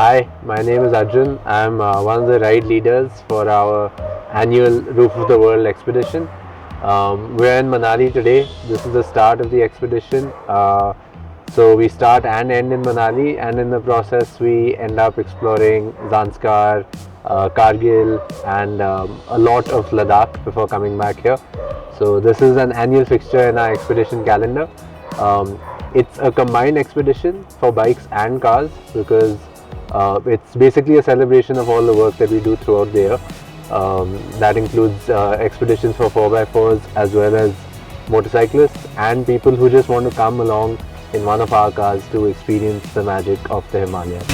Hi, my name is Arjun. I'm one of the ride leaders for our annual Roof of the World expedition. We're in Manali today. This is the start of the expedition. So we start and end in Manali, and in the process we end up exploring Zanskar, Kargil, and a lot of Ladakh before coming back here. So this is an annual fixture in our expedition calendar. It's a combined expedition for bikes and cars because it's basically a celebration of all the work that we do throughout the year. That includes expeditions for 4x4s as well as motorcyclists and people who just want to come along in one of our cars to experience the magic of the Himalayas.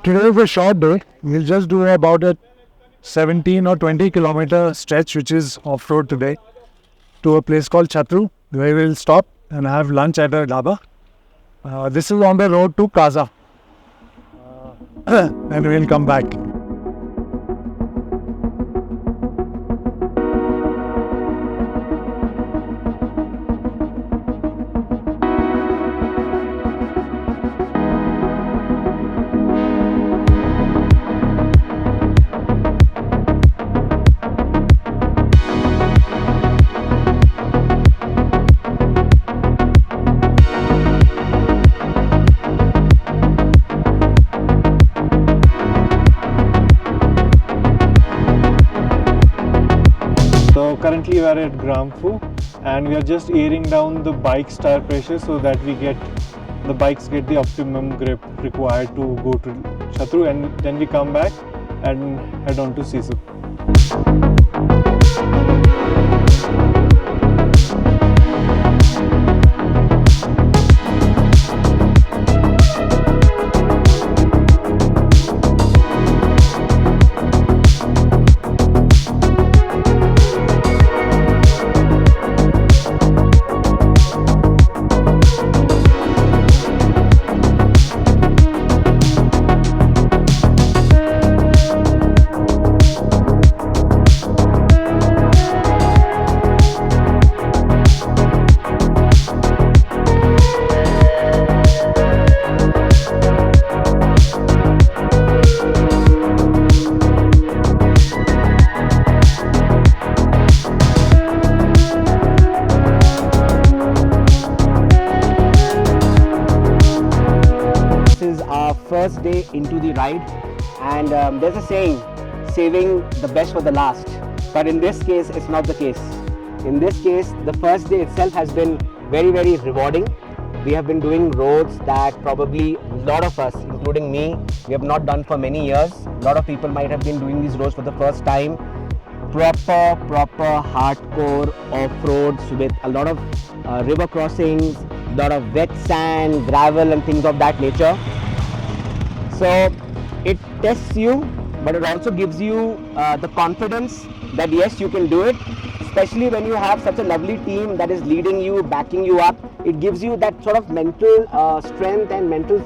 Today is a short day. We'll just do about a 17 or 20 kilometer stretch, which is off-road today, to a place called Chatru, where we'll stop and have lunch at a dhaba. This is on the road to Kaza, and we'll come back. Currently we are at Gramfu and we are just airing down the bike's tire pressure so that the bikes get the optimum grip required to go to Chatru, and then we come back and head on to Sisu. First day into the ride, and there's a saying, saving the best for the last, but in this case it's not the case. In this case the first day itself has been very rewarding. We have been doing roads that probably a lot of us, including me, we have not done for many years. A lot of people might have been doing these roads for the first time. Proper hardcore off-roads with a lot of river crossings, a lot of wet sand, gravel and things of that nature. So it tests you, but it also gives you the confidence that yes, you can do it, especially when you have such a lovely team that is leading you, backing you up. It gives you that sort of mental strength and mental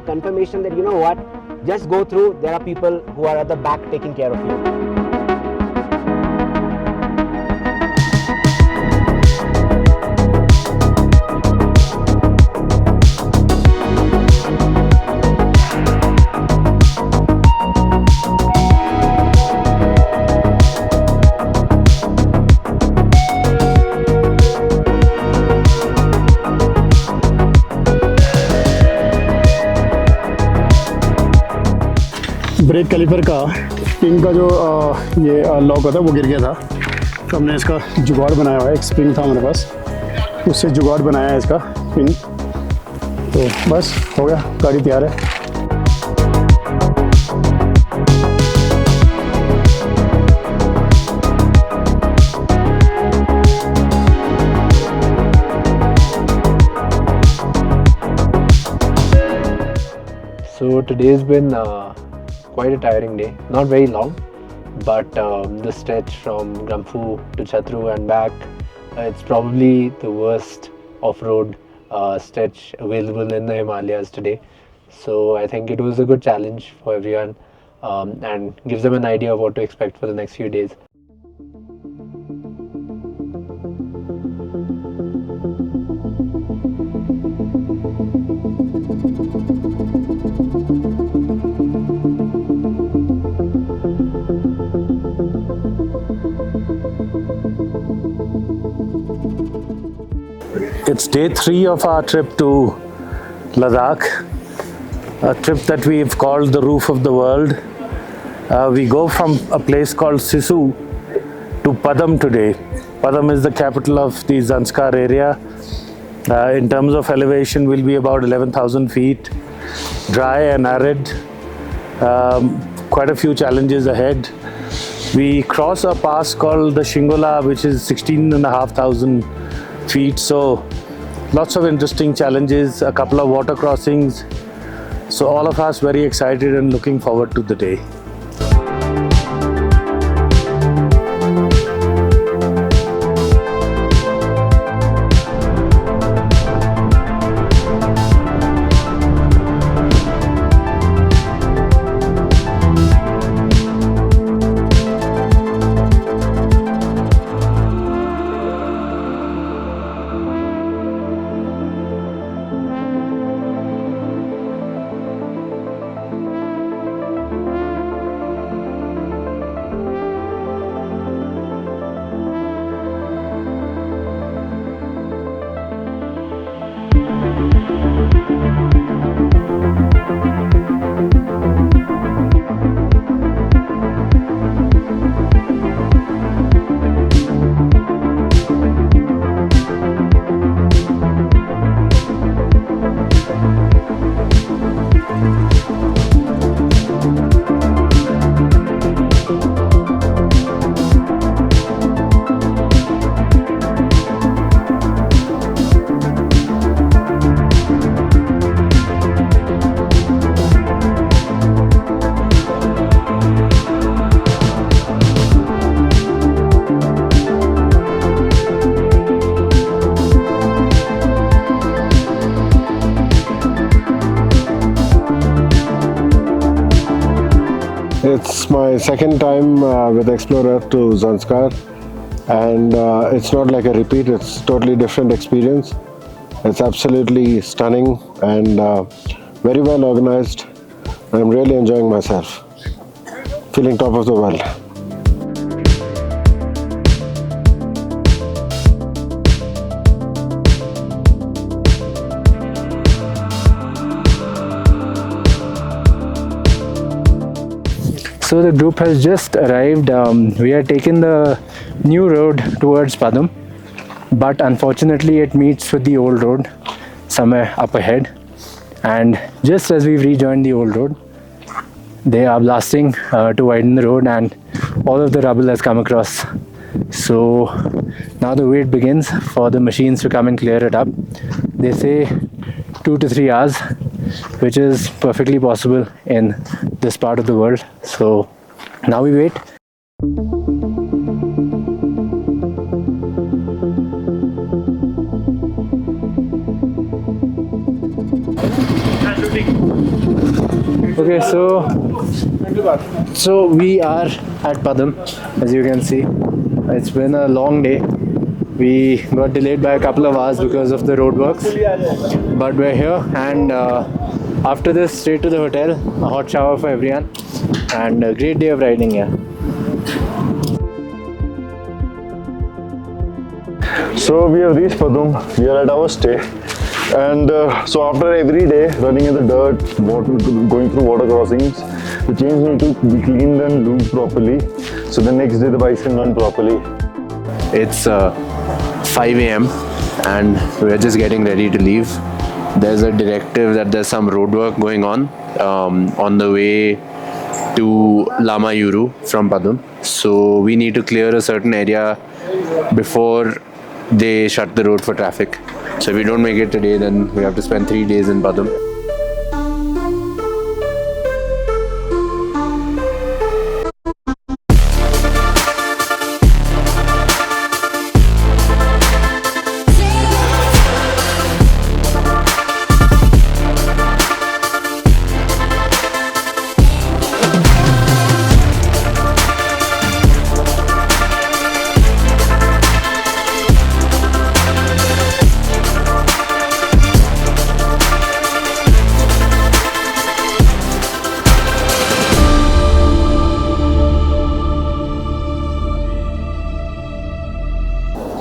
confirmation that, you know what, just go through. There are people who are at the back taking care of you. Brake caliper का spring का जो ये lock होता है वो गिर गया था, तो हमने इसका जुगाड़ बनाया हुआ है। एक स्प्रिंग था हमारे पास, उससे जुगाड़ बनाया है इसका पिन। तो बस हो गया, गाड़ी तैयार है। So today's been quite a tiring day. Not very long, but the stretch from Gramfu to Chatru and back, it's probably the worst off-road stretch available in the Himalayas today. So I think it was a good challenge for everyone and gives them an idea of what to expect for the next few days. It's day 3 of our trip to Ladakh, a trip that we've called the Roof of the World. We go from a place called Sisu to Padam today. Padam is the capital of the Zanskar area. In terms of elevation, will be about 11,000 feet, dry and arid. Quite a few challenges ahead. We cross a pass called the Shingola, which is 16,500 feet. So lots of interesting challenges, a couple of water crossings. So all of us very excited and looking forward to the day. It's my second time with Xplorearth to Zanskar, and it's not like a repeat, it's totally different experience. It's absolutely stunning and very well organized. I'm really enjoying myself, feeling top of the world. So the group has just arrived. We are taking the new road towards Padam, but unfortunately it meets with the old road somewhere up ahead. And just as we've rejoined the old road, they are blasting to widen the road, and all of the rubble has come across. So now the wait begins for the machines to come and clear it up. They say 2 to 3 hours, which is perfectly possible in this part of the world. So now we wait. Okay, so we are at Padam, as you can see. It's been a long day. We got delayed by a couple of hours because of the roadworks, but we're here, and after this, straight to the hotel, a hot shower for everyone, and a great day of riding here. So we have reached Padam, we are at our stay, and so after every day running in the dirt, going through water crossings, the chains need to be cleaned and lubed properly, so the next day the bikes can run properly. It's 5 a.m. and we're just getting ready to leave. There's a directive that there's some road work going on the way to Lama Yuru from Padam. So we need to clear a certain area before they shut the road for traffic. So if we don't make it today, then we have to spend 3 days in Padam.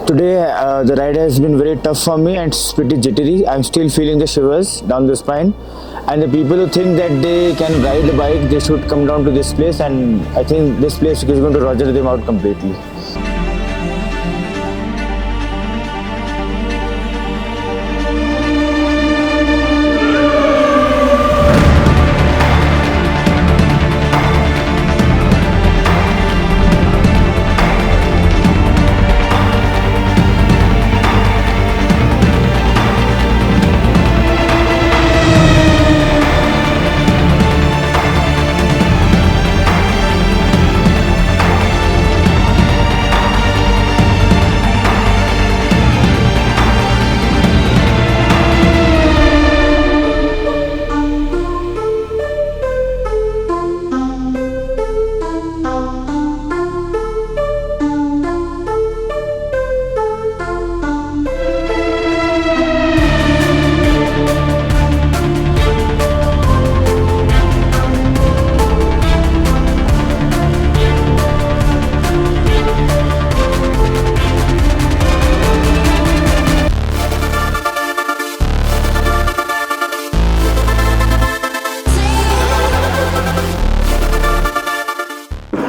Today the ride has been very tough for me and it's pretty jittery. I'm still feeling the shivers down the spine, and the people who think that they can ride the bike, they should come down to this place, and I think this place is going to roger them out completely.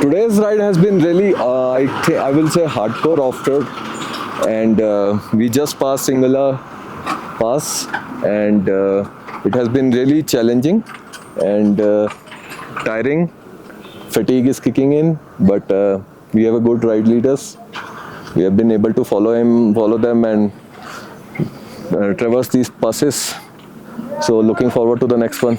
Today's ride has been really, I will say, hardcore off-road, and we just passed Singala Pass, and it has been really challenging and tiring. Fatigue is kicking in, but we have a good ride leaders. We have been able to follow them, and traverse these passes. So looking forward to the next one.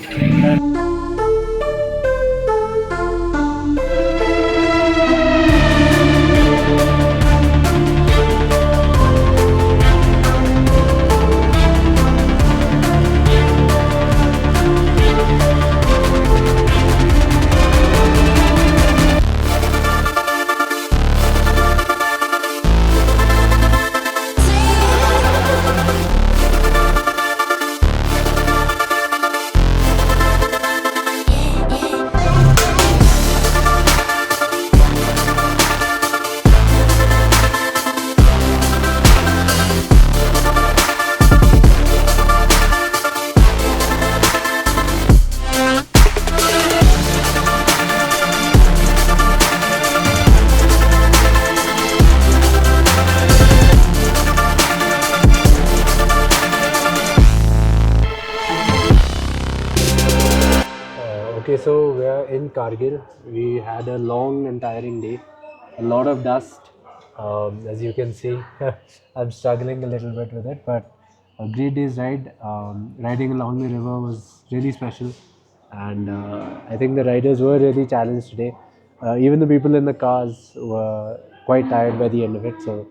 Okay, so we are in Kargil. We had a long and tiring day, a lot of dust. As you can see, I'm struggling a little bit with it, but a great day's ride. Riding along the river was really special, and I think the riders were really challenged today. Even the people in the cars were quite tired by the end of it, so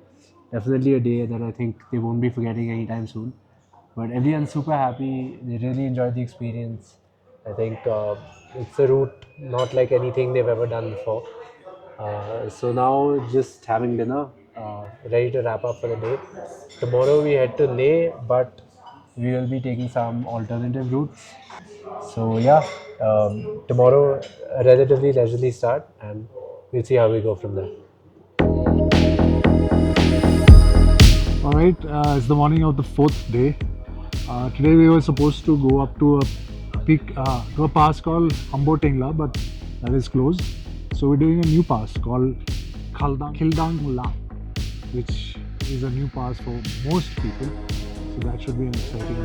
definitely a day that I think they won't be forgetting anytime soon. But everyone's super happy. They really enjoyed the experience. I think it's a route not like anything they've ever done before. So now just having dinner, ready to wrap up for the day. Tomorrow we head to Leh, but we will be taking some alternative routes. So yeah, tomorrow a relatively leisurely start, and we'll see how we go from there. Alright, it's the morning of the 4th day. Today we were supposed to go up to a peak, to a pass called Homeward, but that is closed. So we're doing a new pass called Khildang La, which is a new pass for most people. So that should be an exciting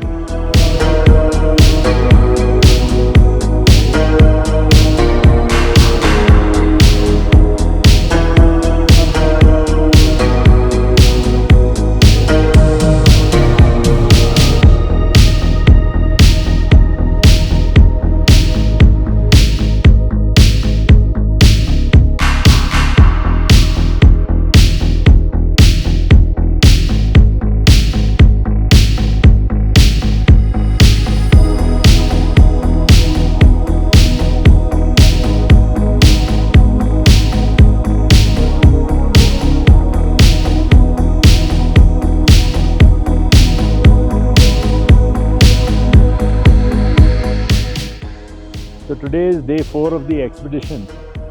Today is day 4 of the expedition,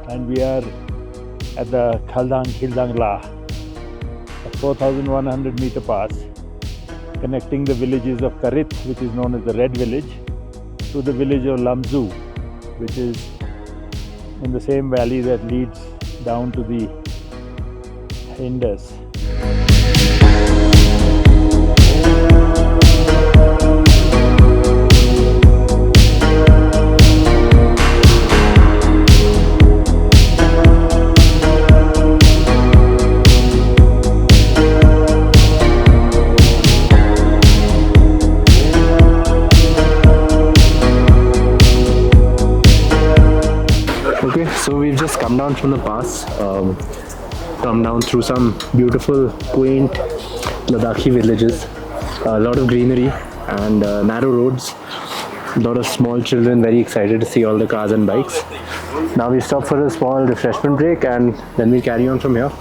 and we are at the Khildang La. a 4,100 meter pass connecting the villages of Karit, which is known as the Red Village, to the village of Lamzu, which is in the same valley that leads down to the Indus. Okay, so we've just come down from the pass, come down through some beautiful, quaint Ladakhi villages, a lot of greenery and narrow roads, a lot of small children very excited to see all the cars and bikes. Now we stop for a small refreshment break and then we carry on from here.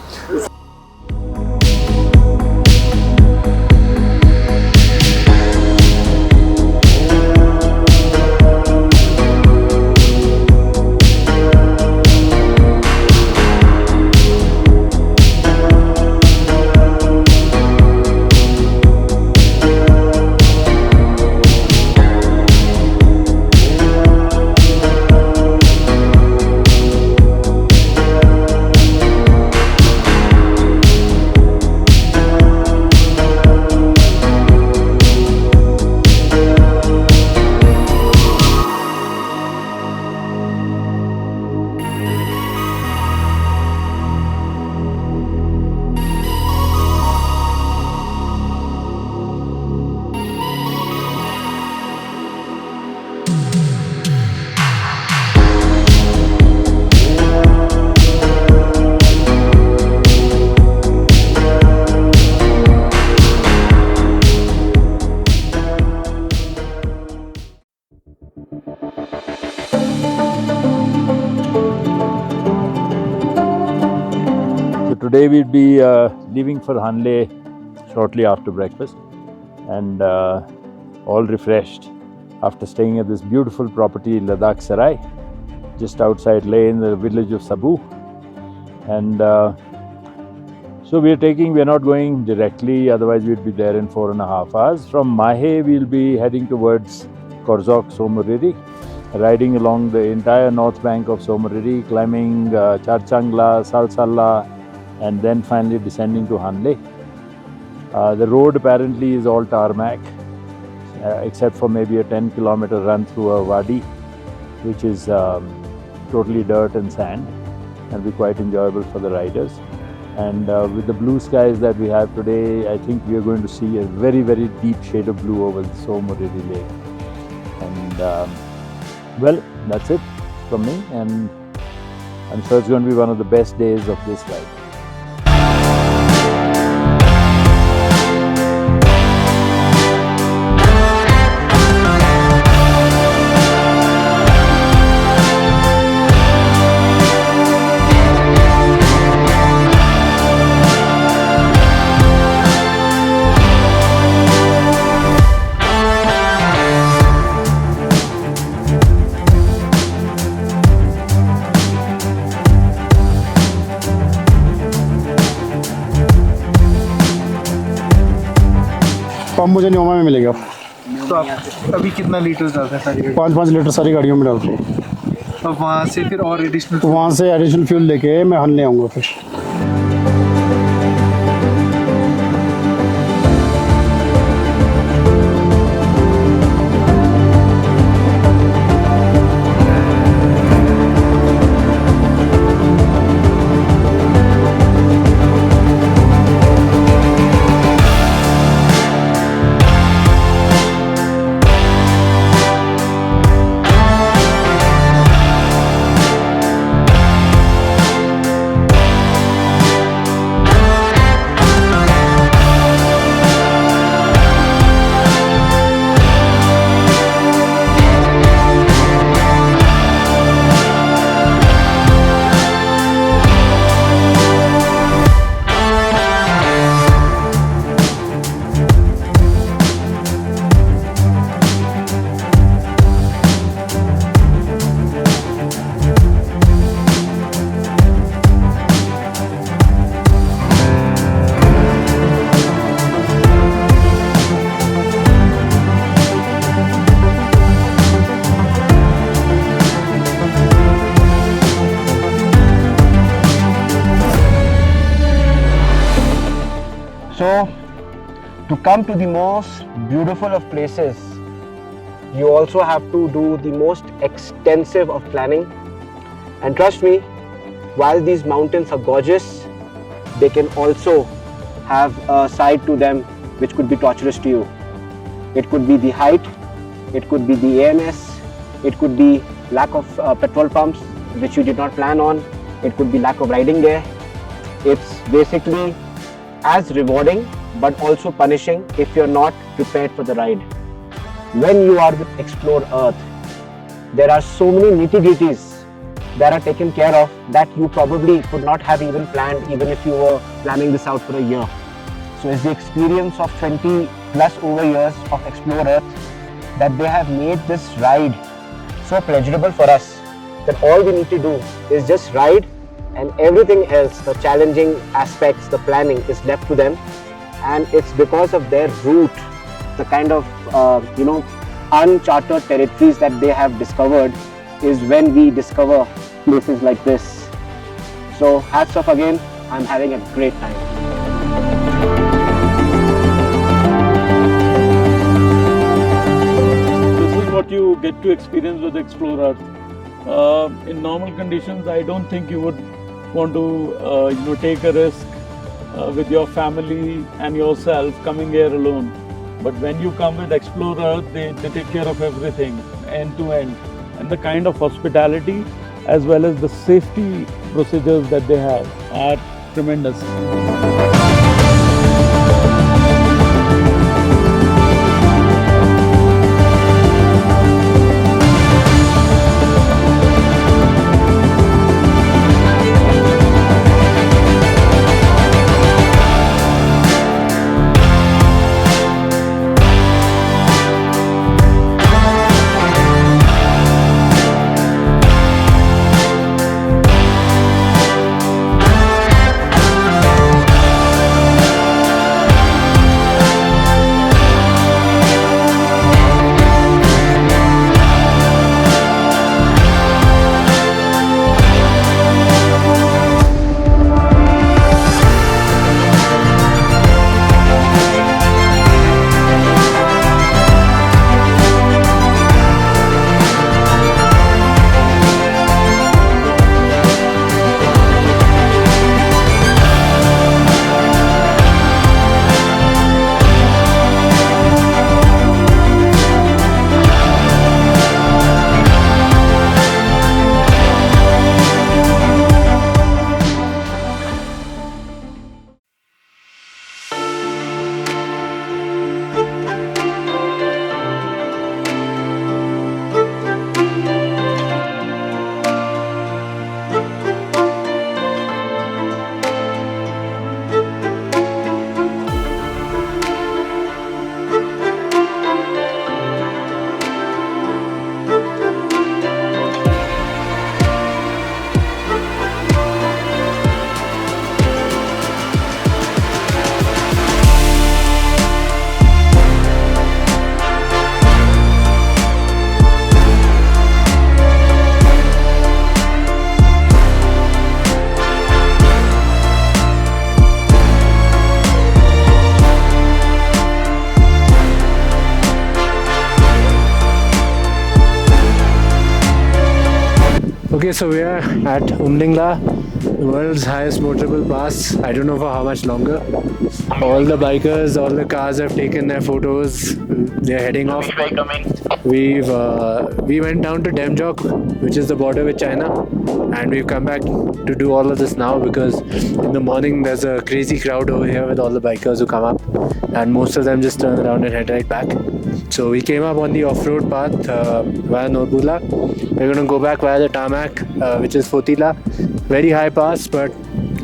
Today we'll be leaving for Hanle shortly after breakfast and all refreshed after staying at this beautiful property Ladakh Sarai, just outside Leh in the village of Sabu. And so we're not going directly, otherwise we'd be there in 4.5 hours. From Mahe we'll be heading towards Korzok, Somoriri, riding along the entire north bank of Somoriri, climbing Charchangla, Salsalla, and then finally descending to Hanle. The road apparently is all tarmac, except for maybe a 10-kilometer run through a wadi, which is totally dirt and sand, and be quite enjoyable for the riders. And with the blue skies that we have today, I think we are going to see a very, very deep shade of blue over the Somoriri Lake. And well, that's it from me, and I'm sure it's going to be one of the best days of this ride. Pump मुझे न्योमा में मिलेगा। तो आप अभी कितना litre डालते हैं सारी गाड़ी? 5-5 लीटर सारी गाड़ियों में डालते हैं। और वहाँ से फिर और एडिशनल? तो वहाँ से एडिशनल फ्यूल लेके मैं हल ले आऊँगा फिर। come to the most beautiful of places, you also have to do the most extensive of planning. And trust me, while these mountains are gorgeous, they can also have a side to them which could be torturous to you. It could be the height, it could be the AMS, it could be lack of petrol pumps which you did not plan on, it could be lack of riding gear. It's basically as rewarding but also punishing if you're not prepared for the ride. When you are with Xplorearth, there are so many nitty-gritties that are taken care of that you probably could not have even planned even if you were planning this out for a year. So it's the experience of 20 plus over years of Xplorearth that they have made this ride so pleasurable for us that all we need to do is just ride, and everything else, the challenging aspects, the planning is left to them. And it's because of their route, the kind of uncharted territories that they have discovered, is when we discover places like this. So hats off again, I'm having a great time. This is what you get to experience with Xplorearth. In normal conditions, I don't think you would want to take a risk with your family and yourself coming here alone. But when you come with Xplorearth, they take care of everything end to end. And the kind of hospitality as well as the safety procedures that they have are tremendous. Okay, so we are at Umlingla, the world's highest motorable pass. I don't know for how much longer. All the bikers, all the cars have taken their photos. They're heading off. We went down to Demjok, which is the border with China, and we've come back to do all of this now because in the morning there's a crazy crowd over here with all the bikers who come up, and most of them just turn around and head right back. So we came up on the off-road path via Norbula. We're going to go back via the tarmac, which is Fotila. Very high pass, but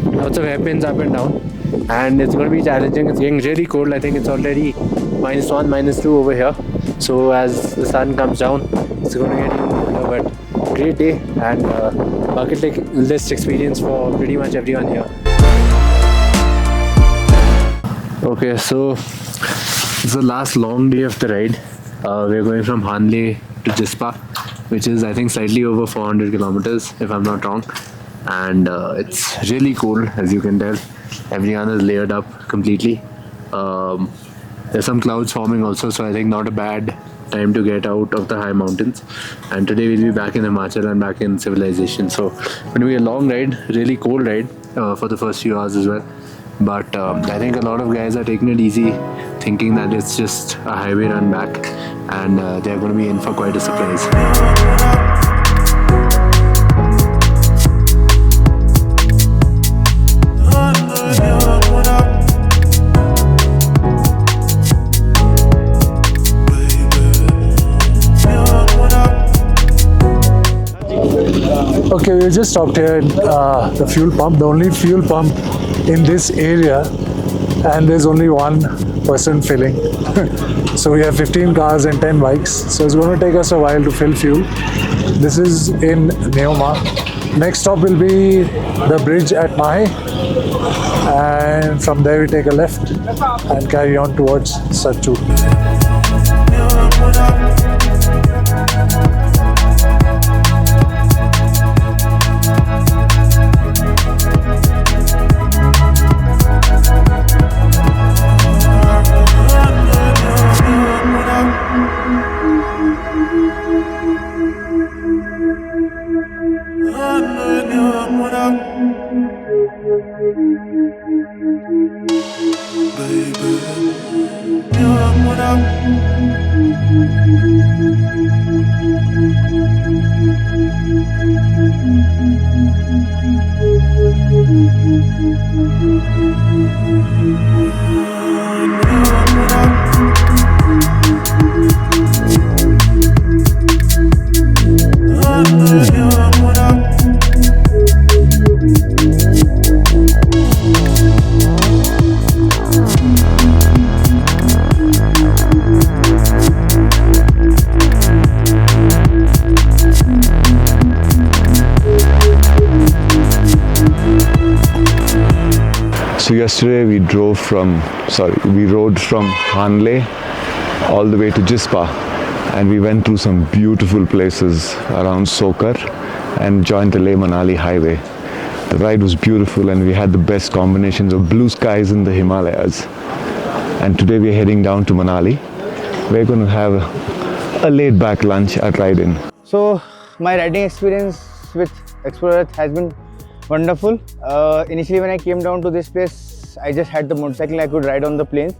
lots of hairpins up and down. And it's going to be challenging. It's getting really cold. I think it's already -1, -2 over here. So as the sun comes down, it's going to get even colder. But great day and bucket list experience for pretty much everyone here. Okay, so it's the last long day of the ride. We're going from Hanle to Jispa, which is I think slightly over 400 kilometers if I'm not wrong. And it's really cold, as you can tell. Everyone is layered up completely. There's some clouds forming also, so I think not a bad time to get out of the high mountains. And today we'll be back in Himachal and back in civilization. So it's going to be a long ride, really cold ride for the first few hours as well. But I think a lot of guys are taking it easy, thinking that it's just a highway run back, and they're going to be in for quite a surprise. Okay, we just stopped here at the fuel pump, the only fuel pump in this area, and there's only one person filling. So we have 15 cars and 10 bikes, so it's going to take us a while to fill fuel. This is in Neoma. Next stop will be the bridge at Mahe, and from there we take a left and carry on towards Satchu. So yesterday we rode from Hanle all the way to Jispa, and we went through some beautiful places around Sokar and joined the Leh Manali highway. The ride was beautiful and we had the best combinations of blue skies in the Himalayas. And today we're heading down to Manali. We're going to have a laid back lunch at Ride-In. So my riding experience with Xplorearth has been wonderful. Initially when I came down to this place, I just had the motorcycle, I could ride on the plains.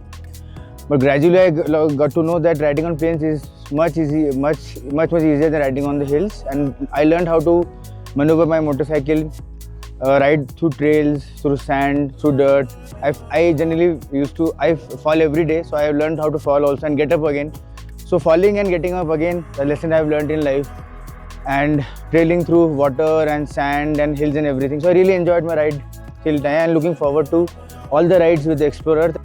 But gradually I got to know that riding on plains is much easier than riding on the hills. And I learned how to maneuver my motorcycle, ride through trails, through sand, through dirt. I generally I fall every day, so I have learned how to fall also and get up again. So falling and getting up again, the lesson I have learned in life. And trailing through water and sand and hills and everything. So I really enjoyed my ride till now and looking forward to all the rides with the Xplorearth.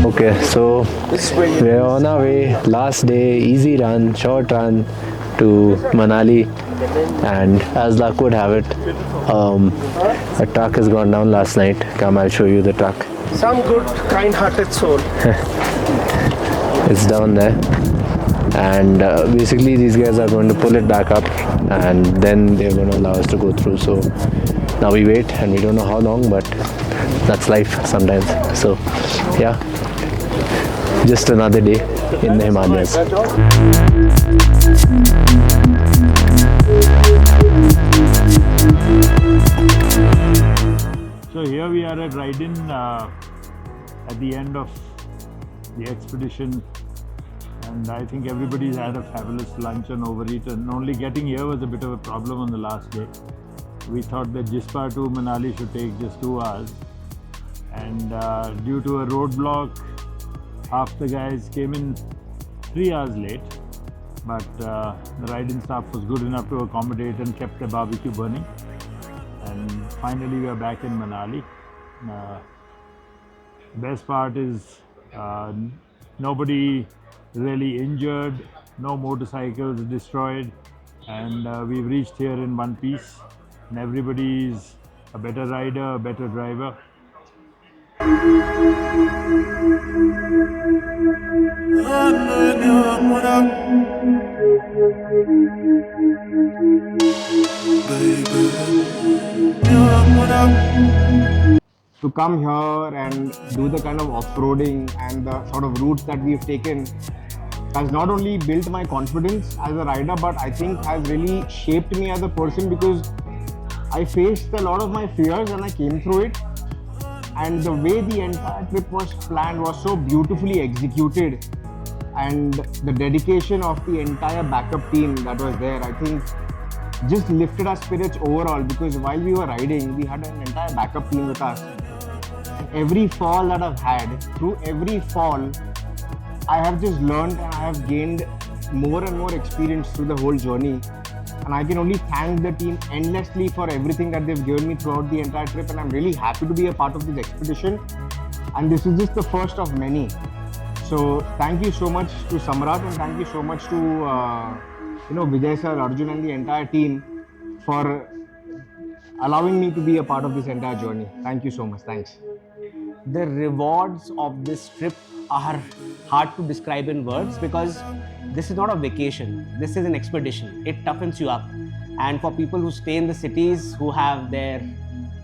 Okay, so we're on our way, last day, easy run, short run to Manali, and as luck would have it, a truck has gone down last night. Come, I'll show you the truck. Some good, kind-hearted soul. It's down there, and basically these guys are going to pull it back up and then they're going to allow us to go through. So now we wait and we don't know how long, but that's life sometimes. So yeah, just another day in the Himalayas. So here we are at Ride-In at the end of the expedition, and I think everybody's had a fabulous lunch and overeaten. Only getting here was a bit of a problem on the last day. We thought that Jispa to Manali should take just 2 hours, and due to a roadblock, half the guys came in 3 hours late, but the Ride-In staff was good enough to accommodate and kept the barbecue burning. And finally we are back in Manali. Best part is nobody really injured, no motorcycles destroyed, and we've reached here in one piece, and everybody is a better rider, a better driver. To come here and do the kind of off-roading and the sort of routes that we've taken has not only built my confidence as a rider, but I think has really shaped me as a person, because I faced a lot of my fears and I came through it. And the way the entire trip was planned was so beautifully executed, and the dedication of the entire backup team that was there, I think just lifted our spirits overall, because while we were riding, we had an entire backup team with us. Every fall that I've had, through every fall, I have just learned and I have gained more and more experience through the whole journey. And I can only thank the team endlessly for everything that they've given me throughout the entire trip. And I'm really happy to be a part of this expedition. And this is just the first of many. So thank you so much to Samrat, and thank you so much to Vijay sir, Arjun and the entire team for allowing me to be a part of this entire journey. Thank you so much. Thanks. The rewards of this trip are hard to describe in words, because this is not a vacation. This is an expedition. It toughens you up. And for people who stay in the cities, who have their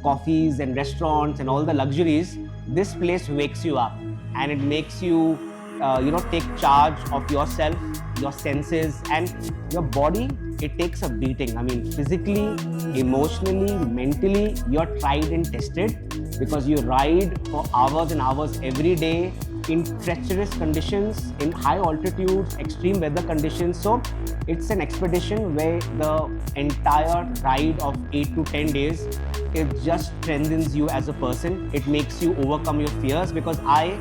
coffees and restaurants and all the luxuries, this place wakes you up and it makes you take charge of yourself, your senses, and your body. It takes a beating. I mean, physically, emotionally, mentally, you're tried and tested, because you ride for hours and hours every day in treacherous conditions, in high altitudes, extreme weather conditions. So it's an expedition where the entire ride of 8 to 10 days, it just strengthens you as a person. It makes you overcome your fears, because I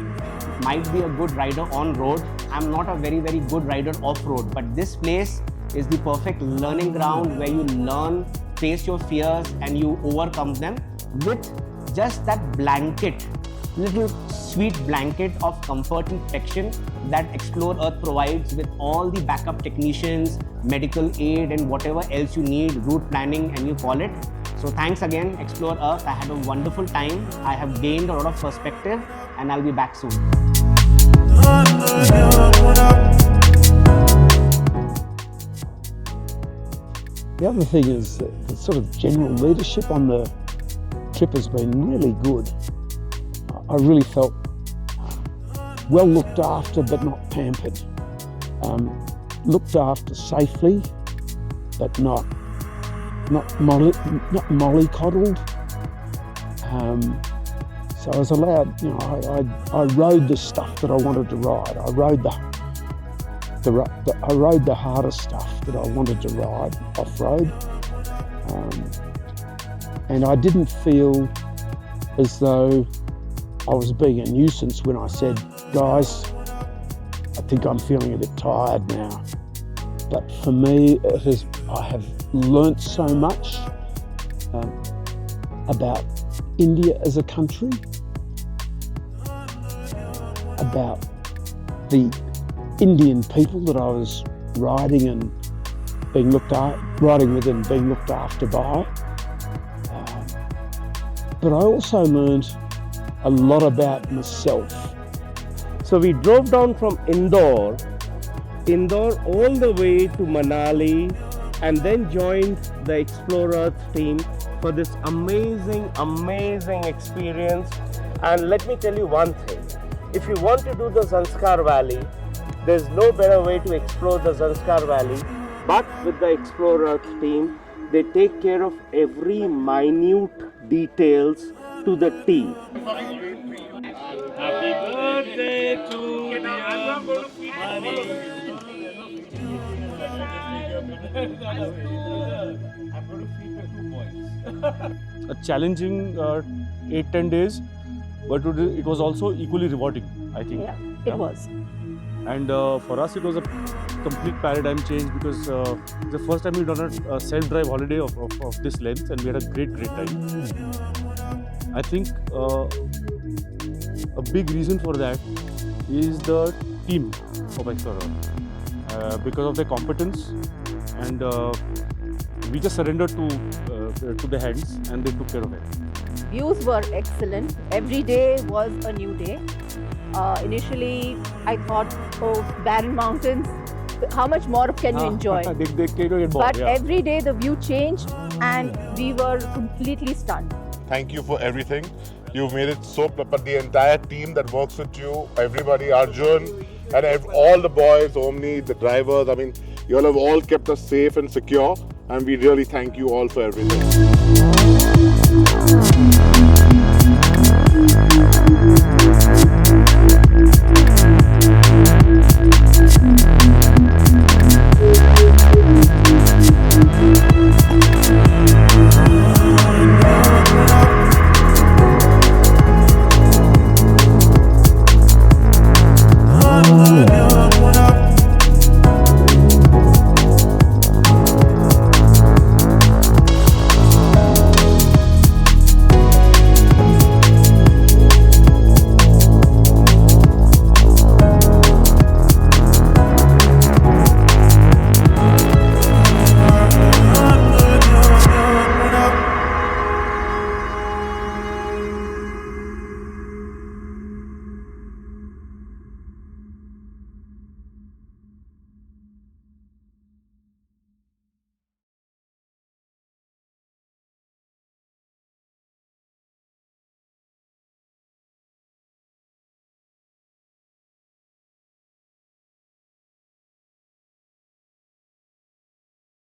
might be a good rider on road. I'm not a very, very good rider off road, but this place is the perfect learning ground where you learn, face your fears, and you overcome them with just that blanket, little sweet blanket of comfort and protection that Xplorearth provides, with all the backup technicians, medical aid, and whatever else you need, route planning, and you call it. So thanks again, Xplorearth. I had a wonderful time. I have gained a lot of perspective, and I'll be back soon. The other thing is the sort of general leadership on the trip has been really good. I really felt well looked after, but not pampered. Looked after safely, but not mollycoddled. So I was allowed, I rode the stuff that I wanted to ride. I rode the hardest stuff that I wanted to ride off-road. And I didn't feel as though I was being a nuisance when I said, guys, I think I'm feeling a bit tired now. But for me, I have learnt so much about India as a country, about the Indian people that I was riding and riding with and being looked after by. But I also learned a lot about myself. So we drove down from Indore all the way to Manali, and then joined the Xplorearth team for this amazing experience. And let me tell you one thing, if you want to do the Zanskar Valley, there's no better way to explore the Zanskar Valley but with the Xplorearth team. They take care of every minute details to the T. Happy birthday to A challenging 8-10 days, but it was also equally rewarding, I think. Yeah, it was. And for us, it was a complete paradigm change, because the first time we've done a self-drive holiday of this length, and we had a great time. I think a big reason for that is the team of Xplorearth. Because of their competence, and we just surrendered to the hands, and they took care of it. Views were excellent. Every day was a new day. Initially, I thought, oh, barren mountains, how much more can you enjoy? But every day the view changed and we were completely stunned. Thank you for everything. You've made it so, but the entire team that works with you, everybody, Arjun, and all the boys, Omni, the drivers, I mean, you all have all kept us safe and secure, and we really thank you all for everything.